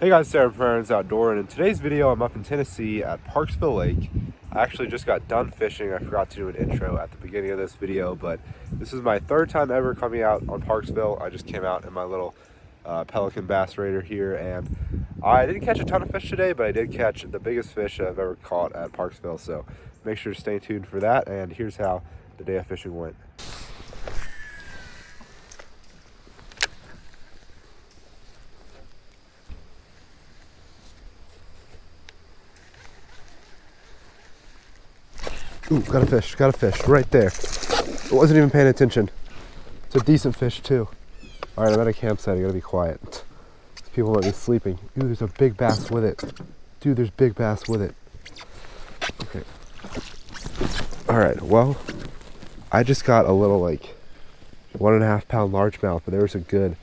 Hey guys, Sarah from Aaron's Outdoor, and in today's video I'm up in Tennessee at Parksville Lake. I actually just got done fishing. I forgot to do an intro at the beginning of this video, but this is my third time ever coming out on Parksville. I just came out in my little Pelican bass raider here, and I didn't catch a ton of fish today, but I did catch the biggest fish I've ever caught at Parksville, so make sure to stay tuned for that. And here's how the day of fishing went. Ooh, got a fish right there. I wasn't even paying attention. It's a decent fish too. All right, I'm at a campsite, I gotta be quiet. People might be sleeping. Ooh, there's a big bass with it. Dude, there's big bass with it. Okay. All right, well, I just got a little like 1.5 pound largemouth, but there was a good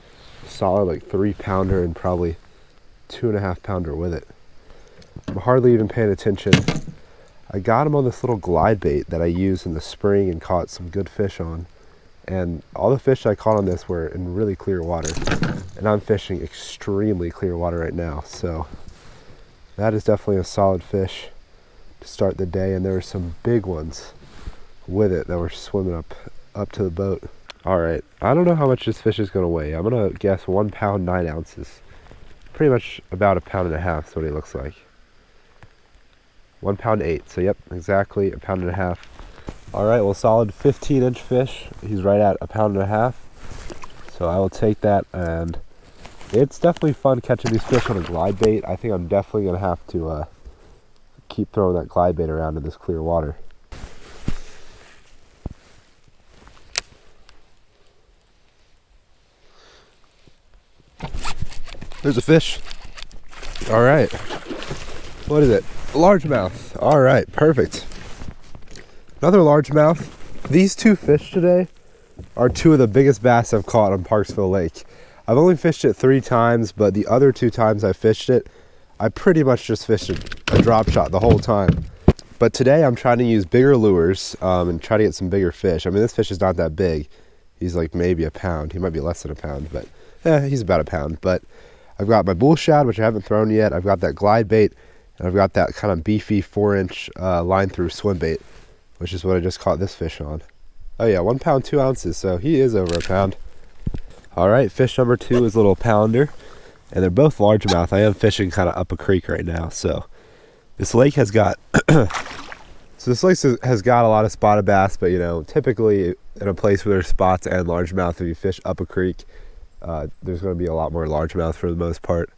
solid like 3 pounder and probably 2.5 pounder with it. I'm hardly even paying attention. I got him on this little glide bait that I used in the spring and caught some good fish on. And all the fish I caught on this were in really clear water. And I'm fishing extremely clear water right now. So that is definitely a solid fish to start the day. And there were some big ones with it that were swimming up to the boat. All right, I don't know how much this fish is gonna weigh. I'm gonna guess 1 pound 9 ounces. Pretty much about 1.5 pounds is what he looks like. 1 pound 8, so yep, exactly 1.5 pounds. All right, well, solid 15-inch fish. He's right at 1.5 pounds. So I will take that, and it's definitely fun catching these fish on a glide bait. I think I'm definitely gonna have to keep throwing that glide bait around in this clear water. There's a fish. All right, what is it? Largemouth. All right, perfect. Another largemouth. These two fish today are two of the biggest bass I've caught on Parksville Lake. I've only fished it 3 times, but the other 2 times I fished it, I pretty much just fished a drop shot the whole time. But today I'm trying to use bigger lures and try to get some bigger fish. I mean, this fish is not that big. He's like maybe 1 pound. He might be less than 1 pound, but he's about 1 pound. But I've got my bull shad, which I haven't thrown yet. I've got that glide bait. And I've got that kind of beefy 4-inch line through swim bait, which is what I just caught this fish on. Oh yeah, 1 pound 2 ounces, so he is over 1 pound. All right, fish number 2 is a little pounder, and they're both largemouth. I am fishing kind of up a creek right now, so this lake has got this lake has got a lot of spotted bass, but you know, typically in a place where there's spots and largemouth, if you fish up a creek, there's going to be a lot more largemouth for the most part.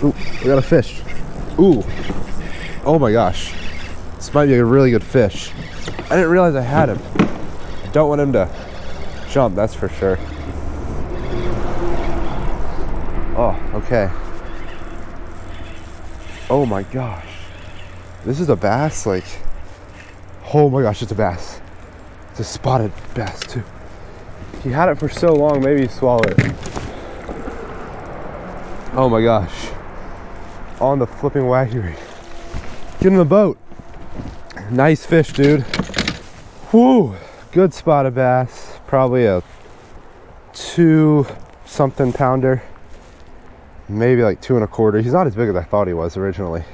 Ooh, we got a fish. Ooh. Oh my gosh. This might be a really good fish. I didn't realize I had him. I don't want him to jump, that's for sure. Oh, okay. Oh my gosh. This is a bass, like, oh my gosh, it's a bass. It's a spotted bass too. He had it for so long, maybe he swallowed it. Oh my gosh. On the flipping Wacky rig. Get in the boat. Nice fish, dude. Woo! Good spotted bass. Probably a 2-something pounder. Maybe like 2 1/4. He's not as big as I thought he was originally.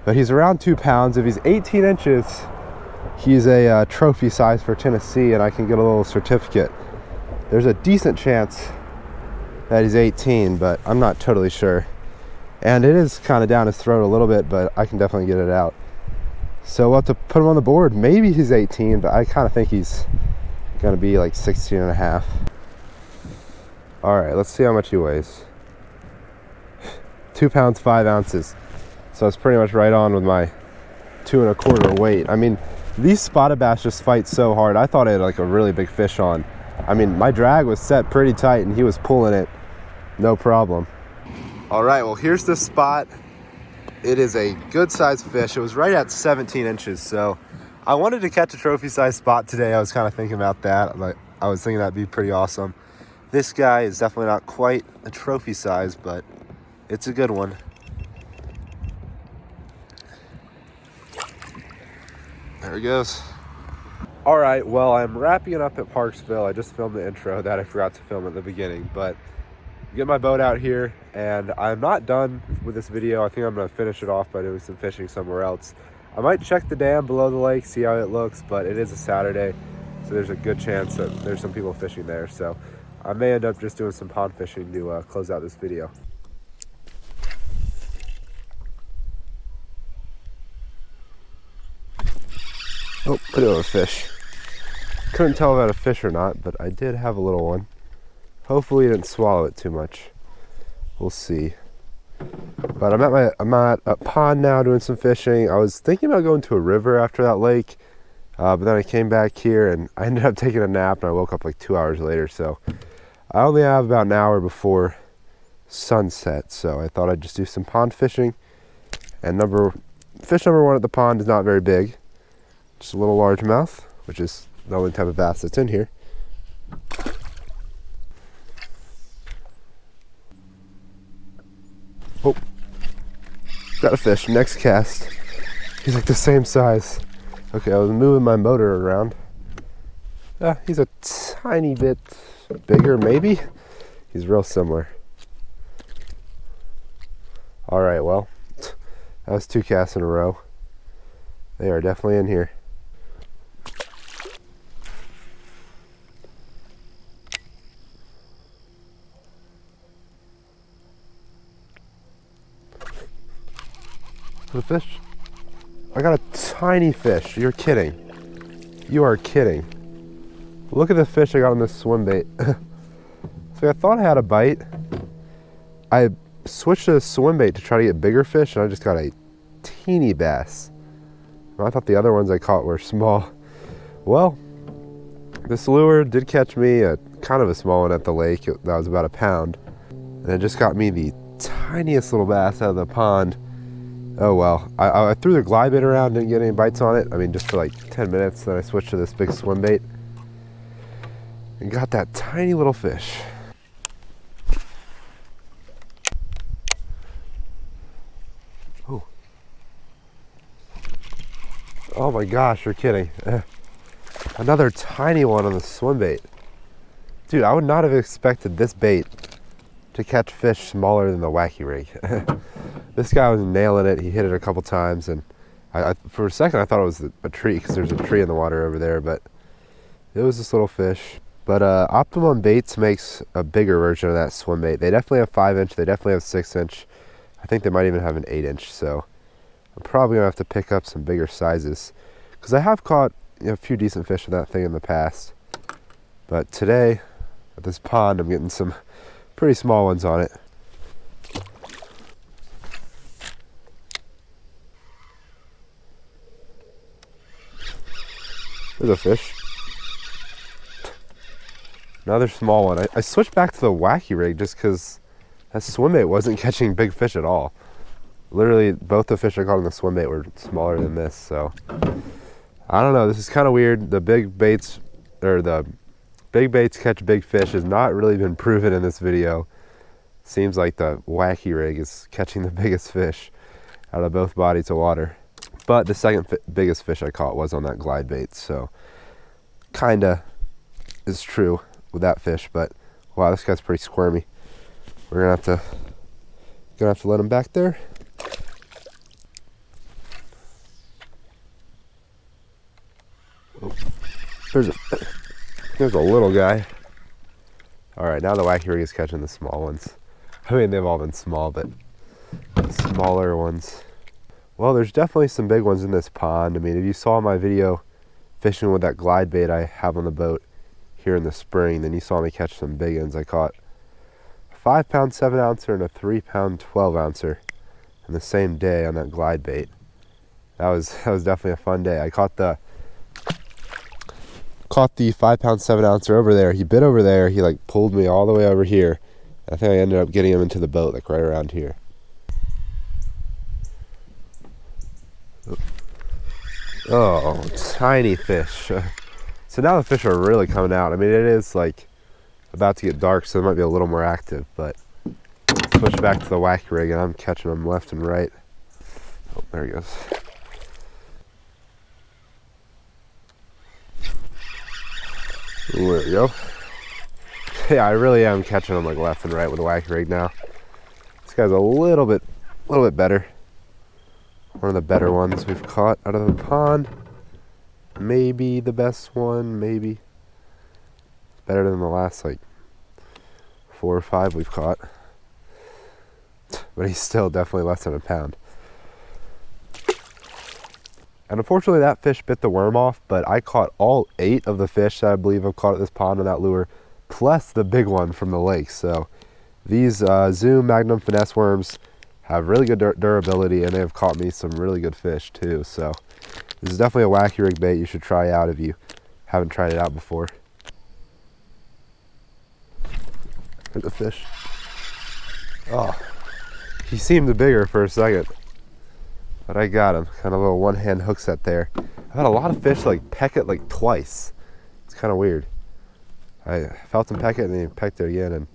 But he's around 2 pounds. If he's 18 inches, he's a trophy size for Tennessee, and I can get a little certificate. There's a decent chance that he's 18, but I'm not totally sure. And it is kind of down his throat a little bit, but I can definitely get it out. So we'll have to put him on the board. Maybe he's 18, but I kind of think he's going to be like 16.5. All right, let's see how much he weighs. 2 pounds 5 ounces. So it's pretty much right on with my 2 1/4 weight. I mean, these spotted bass just fight so hard. I thought I had like a really big fish on. I mean, my drag was set pretty tight and he was pulling it no problem. All right, well, here's the spot. It is a good sized fish. It was right at 17 inches. So I wanted to catch a trophy size spot today. I was kind of thinking about that. I was thinking that'd be pretty awesome. This guy is definitely not quite a trophy size, but it's a good one. There he goes. All right, well, I'm wrapping it up at Parksville. I just filmed the intro that I forgot to film at the beginning, but get my boat out here, and I'm not done with this video. I think I'm gonna finish it off by doing some fishing somewhere else. I might check the dam below the lake, see how it looks, but it is a Saturday, so there's a good chance that there's some people fishing there. So I may end up just doing some pond fishing to close out this video. Oh, I do have a fish. Couldn't tell if I had a fish or not, but I did have a little one. Hopefully he didn't swallow it too much. We'll see. But I'm at a pond now doing some fishing. I was thinking about going to a river after that lake, but then I came back here and I ended up taking a nap and I woke up like 2 hours later. So I only have about an hour before sunset, so I thought I'd just do some pond fishing. And fish number one at the pond is not very big. Just a little largemouth, which is the only type of bass that's in here. Oh, got a fish. Next cast. He's like the same size. Okay, I was moving my motor around. He's a tiny bit bigger, maybe. He's real similar. All right, well, that was 2 casts in a row. They are definitely in here. The fish? I got a tiny fish. You're kidding. You are kidding. Look at the fish I got on this swim bait. So I thought I had a bite. I switched to the swim bait to try to get bigger fish, and I just got a teeny bass. I thought the other ones I caught were small. Well, this lure did catch me a kind of a small one at the lake. That was about a pound. And it just got me the tiniest little bass out of the pond. Oh well, I threw the glide bait around, didn't get any bites on it. I mean, just for like 10 minutes, then I switched to this big swim bait and got that tiny little fish. Oh. Oh my gosh, you're kidding. Another tiny one on the swim bait. Dude, I would not have expected this bait to catch fish smaller than the Wacky rig. This guy was nailing it. He hit it a couple times, and for a second I thought it was a tree, because there's a tree in the water over there, but it was this little fish. But Optimum Baits makes a bigger version of that swim bait. They definitely have 5-inch, they definitely have 6-inch. I think they might even have an 8-inch, so I'm probably gonna have to pick up some bigger sizes, because I have caught a few decent fish with that thing in the past. But today, at this pond, I'm getting some pretty small ones on it. There's a fish. Another small one. I switched back to the Wacky rig just because that swim bait wasn't catching big fish at all. Literally, both the fish I caught on the swim bait were smaller than this, so I don't know. This is kind of weird. The big baits catch big fish has not really been proven in this video. Seems like the Wacky rig is catching the biggest fish out of both bodies of water. But the second biggest fish I caught was on that glide bait, so kinda is true with that fish. But wow, this guy's pretty squirmy. We're gonna have to let him back there. Oh, there's a little guy. All right, now the Wacky rig is catching the small ones. I mean, they've all been small, but smaller ones. Well, there's definitely some big ones in this pond. I mean, if you saw my video fishing with that glide bait I have on the boat here in the spring, then you saw me catch some big ones. I caught a 5-pound 7-ouncer and a 3-pound 12-ouncer in the same day on that glide bait. That was definitely a fun day. I caught the 5-pound 7-ouncer over there. He bit over there. He like pulled me all the way over here. I think I ended up getting him into the boat, like right around here. Oh, tiny fish. So now the fish are really coming out. I mean, it is like about to get dark, so they might be a little more active, but switch back to the Wacky rig and I'm catching them left and right. Oh, there he goes. Ooh, there we go. Yeah, I really am catching them like left and right with the Wacky rig now. This guy's a little bit better. One of the better ones we've caught out of the pond. Maybe the best one, maybe. Better than the last like 4 or 5 we've caught. But he's still definitely less than a pound. And unfortunately that fish bit the worm off, but I caught all 8 of the fish that I believe I've caught at this pond on that lure, plus the big one from the lake. So these Zoom Magnum finesse worms have really good durability, and they have caught me some really good fish too. So this is definitely a Wacky rig bait you should try out if you haven't tried it out before. There's a fish. Oh, he seemed bigger for a second, but I got him. Kind of a little one-hand hook set there. I've had a lot of fish like peck it like twice. It's kind of weird. I felt him peck it, and then he pecked it again and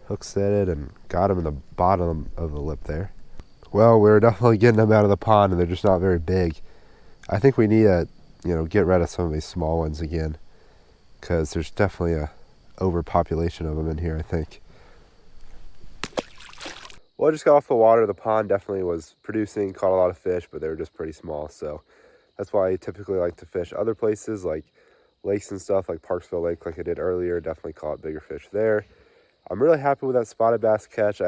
hook set it and got him in the bottom of the lip there. Well, we're definitely getting them out of the pond, and they're just not very big. I think we need to, get rid of some of these small ones again, because there's definitely a overpopulation of them in here, I think. Well, I just got off the water. The pond definitely was producing, caught a lot of fish, but they were just pretty small. So that's why I typically like to fish other places like lakes and stuff, like Parksville Lake, like I did earlier. Definitely caught bigger fish there. I'm really happy with that spotted bass catch.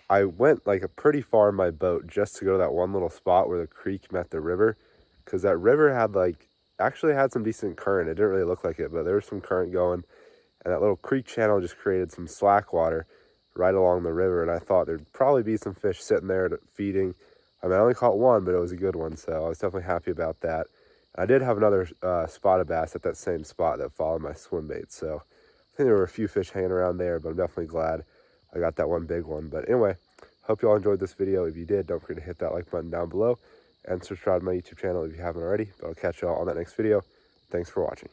I went like a pretty far in my boat just to go to that one little spot where the creek met the river, because that river had actually had some decent current. It didn't really look like it, but there was some current going, and that little creek channel just created some slack water right along the river, and I thought there'd probably be some fish sitting there feeding. I mean, I only caught one, but it was a good one, so I was definitely happy about that. I did have another spotted bass at that same spot that followed my swim bait, so I think there were a few fish hanging around there, but I'm definitely glad I got that one big one. But anyway, hope you all enjoyed this video. If you did, don't forget to hit that like button down below and subscribe to my YouTube channel if you haven't already. But I'll catch you all on that next video. Thanks for watching.